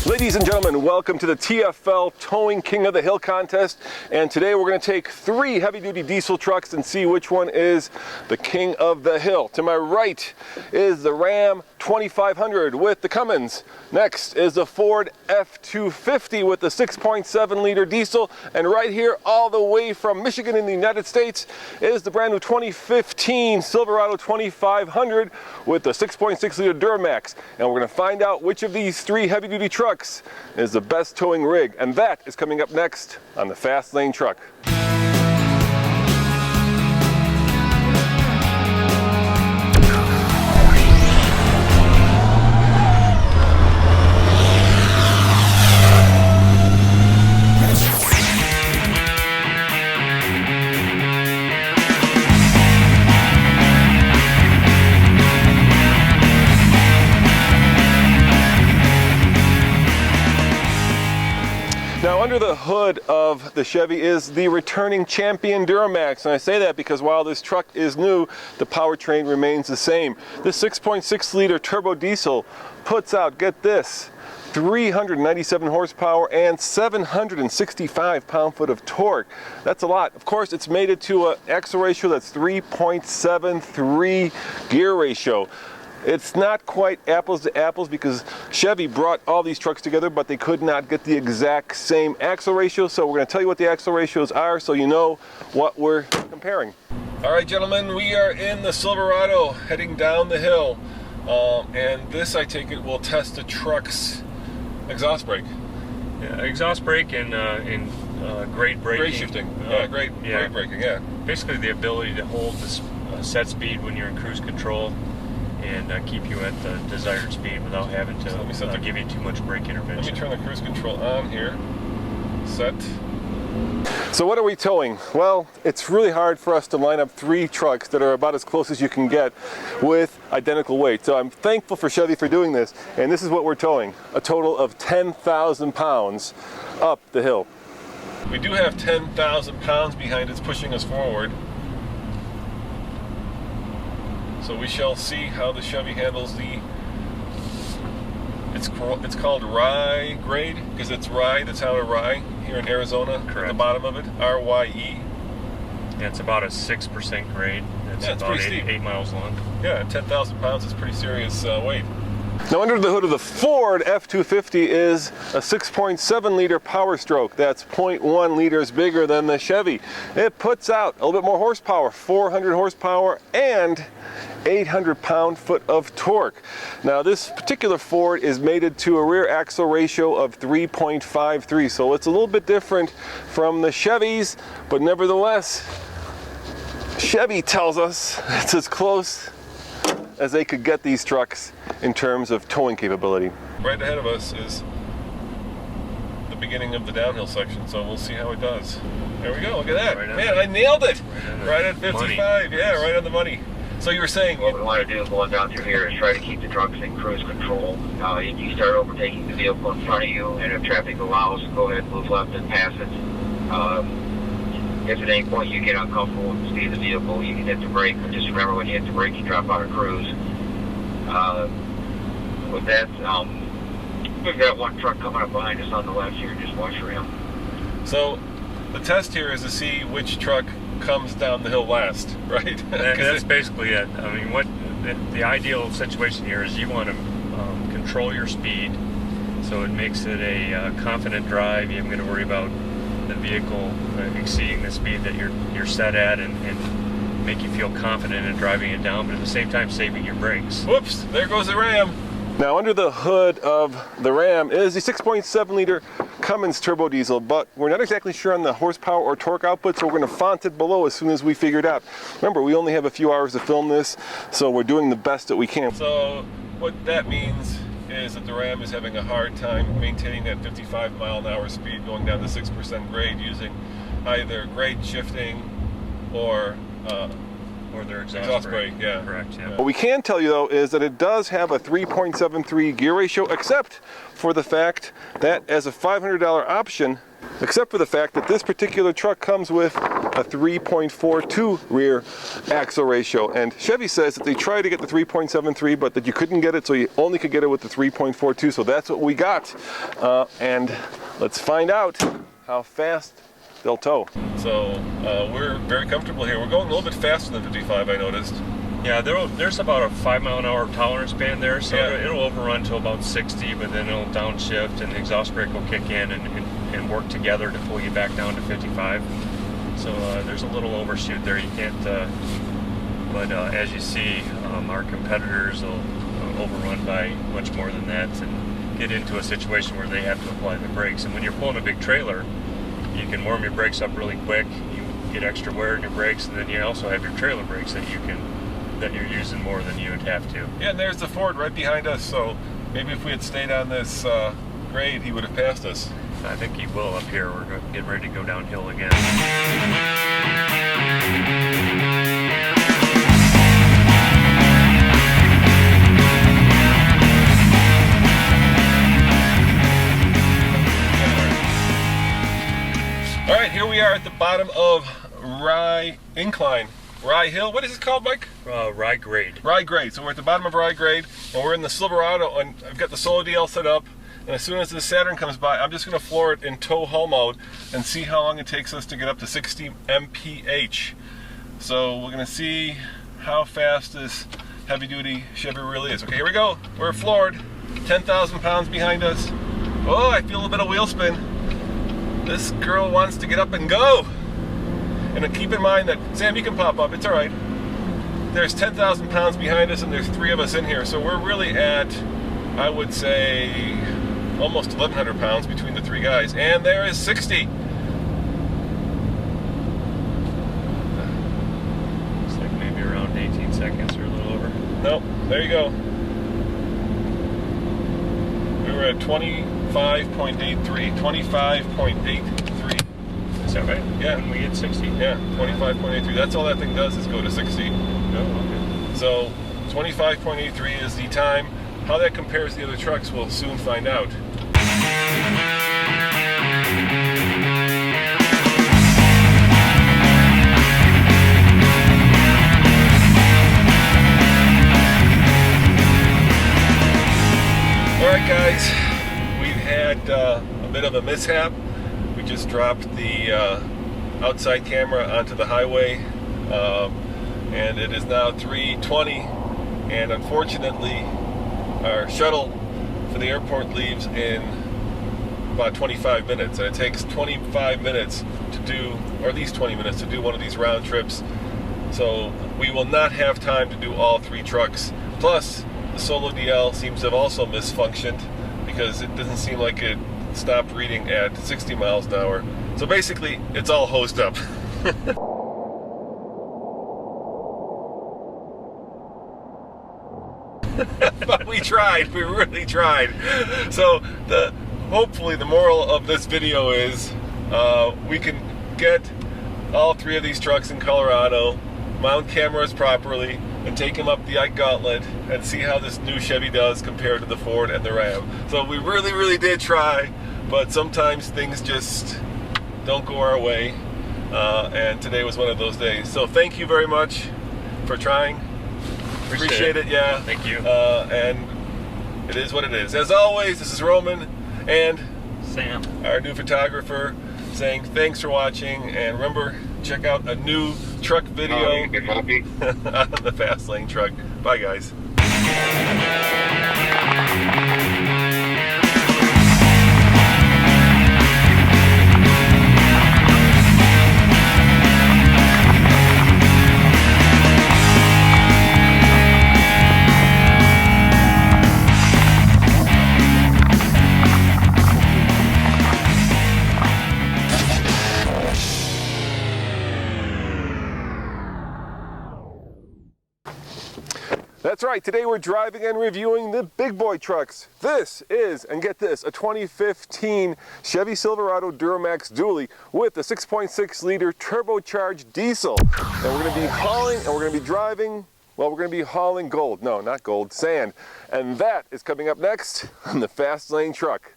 Ladies and gentlemen, welcome to the TFL Towing King of the Hill contest. And today we're going to take 3 heavy-duty diesel trucks and see which one is the king of the hill. To my right is the Ram 2500 with the Cummins. Next is the Ford F-250 with the 6.7 liter diesel. And right here, all the way from Michigan in the United States, is the brand new 2015 Silverado 2500 with the 6.6 liter Duramax. And we're going to find out which of these 3 heavy-duty trucks is the best towing rig, and that is coming up next on the Fast Lane Truck. Now, under the hood of the Chevy is the returning champion Duramax, and I say that because while this truck is new, the powertrain remains the same. This 6.6 liter turbo diesel puts out, get this, 397 horsepower and 765 pound-foot of torque. That's a lot. Of course, it's mated to an axle ratio that's 3.73 gear ratio. It's not quite apples to apples because Chevy brought all these trucks together, but they could not get the exact same axle ratio. So we're going to tell you what the axle ratios are so you know what we're comparing. All right, gentlemen, we are in the Silverado heading down the hill. And this, I take it, will test the truck's exhaust brake. Yeah, exhaust brake and grade braking. Grade shifting. Grade braking, yeah. Basically the ability to hold this set speed when you're in cruise control and keep you at the desired speed without having to give you too much brake intervention. Let me turn the cruise control on here. Set. So what are we towing? Well, it's really hard for us to line up 3 trucks that are about as close as you can get with identical weight. So I'm thankful for Chevy for doing this. And this is what we're towing. A total of 10,000 pounds up the hill. We do have 10,000 pounds behind us pushing us forward. So we shall see how the Chevy handles the, it's called rye grade, because it's rye, the town of Rye, here in Arizona. Correct. At the bottom of it, R-Y-E. Yeah, it's about a 6% grade. It's about 8 miles long. Yeah, 10,000 pounds is pretty serious weight. Now, under the hood of the Ford F-250 is a 6.7 liter Power Stroke. That's 0.1 liters bigger than the Chevy. It puts out a little bit more horsepower, 400 horsepower and 800 pound-foot of torque. Now, this particular Ford is mated to a rear axle ratio of 3.53, so it's a little bit different from the Chevys, but nevertheless, Chevy tells us it's as close as they could get these trucks in terms of towing capability. Right ahead of us is the beginning of the downhill section, so we'll see how it does. There we go, look at that. Man, I nailed it! Right at 55, yeah, right on the money. So you were saying... What we want to do going down through here is try to keep the trucks in cruise control. If you start overtaking the vehicle in front of you, and if traffic allows, go ahead and move left and pass it. If at any point you get uncomfortable with the speed of the vehicle, you can hit the brake, but just remember when you hit the brake, you drop out of cruise. With that, we've got one truck coming up behind us on the left here, just watch for him. So the test here is to see which truck comes down the hill last, right? That's basically it. I mean, what the ideal situation here is you want to control your speed, so it makes it a confident drive. You haven't got to worry about the vehicle exceeding the speed that you're set at, and make you feel confident in driving it down, but at the same time saving your brakes. Whoops, there goes the Ram. Now, under the hood of the Ram is the 6.7 liter Cummins turbo diesel, but we're not exactly sure on the horsepower or torque output, so we're going to font it below as soon as we figure it out. Remember, we only have a few hours to film this, so we're doing the best that we can. So what that means is that the Ram is having a hard time maintaining that 55 mile an hour speed going down to 6% grade using either grade shifting or their exhaust brake. Yeah. Correct, yeah. What we can tell you though is that it does have a 3.73 gear ratio, except for the fact that as a $500 option, Except for the fact that this particular truck comes with a 3.42 rear axle ratio. And Chevy says that they tried to get the 3.73, but that you couldn't get it, so you only could get it with the 3.42. So that's what we got. And let's find out how fast they'll tow. So we're very comfortable here. We're going a little bit faster than 55, I noticed. Yeah, there's about a 5-mile-an-hour tolerance band there, so it'll overrun to about 60, but then it'll downshift and the exhaust brake will kick in and work together to pull you back down to 55. So there's a little overshoot there. You can't, but as you see, our competitors will overrun by much more than that and get into a situation where they have to apply the brakes. And when you're pulling a big trailer, you can warm your brakes up really quick. You get extra wear in your brakes, and then you also have your trailer brakes that you're using more than you would have to. Yeah, and there's the Ford right behind us, so maybe if we had stayed on this grade, he would have passed us. I think he will up here. We're getting ready to go downhill again. All right, here we are at the bottom of Rye Incline. Rye Hill, what is this called, Mike? Rye Grade. Rye Grade. So we're at the bottom of Rye Grade, and we're in the Silverado, and I've got the Solo DL set up, and as soon as the Saturn comes by, I'm just going to floor it in tow haul mode and see how long it takes us to get up to 60 mph. So we're going to see how fast this heavy-duty Chevy really is. Okay, here we go. We're floored. 10,000 pounds behind us. Oh, I feel a bit of wheel spin. This girl wants to get up and go. And then keep in mind that, Sam, you can pop up, it's all right. There's 10,000 pounds behind us and there's 3 of us in here. So we're really at, I would say, almost 1,100 pounds between the 3 guys. And there is 60. Looks like maybe around 18 seconds or a little over. Nope, there you go. We were at 25.83, 25.83. Is that right? Yeah. When we hit 60? Yeah, 25.83. That's all that thing does is go to 60. Oh, okay. So 25.83 is the time. How that compares to the other trucks, we'll soon find out. All right, guys, we've had a bit of a mishap. We just dropped the outside camera onto the highway, and it is now 3:20, and unfortunately our shuttle for the airport leaves in about 25 minutes, and it takes 25 minutes to do, or at least 20 minutes to do one of these round trips. So we will not have time to do all 3 trucks. Plus, the Solo DL seems to have also misfunctioned because it doesn't seem like it stopped reading at 60 miles an hour. So basically, it's all hosed up. But we tried, we really tried. So hopefully the moral of this video is we can get all 3 of these trucks in Colorado, mount cameras properly, and take them up the Ike Gauntlet and see how this new Chevy does compared to the Ford and the Ram. So we really did try, but sometimes things just don't go our way, and today was one of those days. So thank you very much for trying. Appreciate it, yeah. Thank you. And it is what it is. As always, this is Roman and Sam, our new photographer, saying thanks for watching, and remember, check out a new truck video on the Fast Lane truck. Bye, guys. That's right, today we're driving and reviewing the big boy trucks. This is, and get this, a 2015 Chevy Silverado Duramax dually with a 6.6 liter turbocharged diesel. And we're going to be hauling, and we're going to be driving, well, we're going to be hauling gold. No, not gold, sand. And that is coming up next on the Fast Lane truck.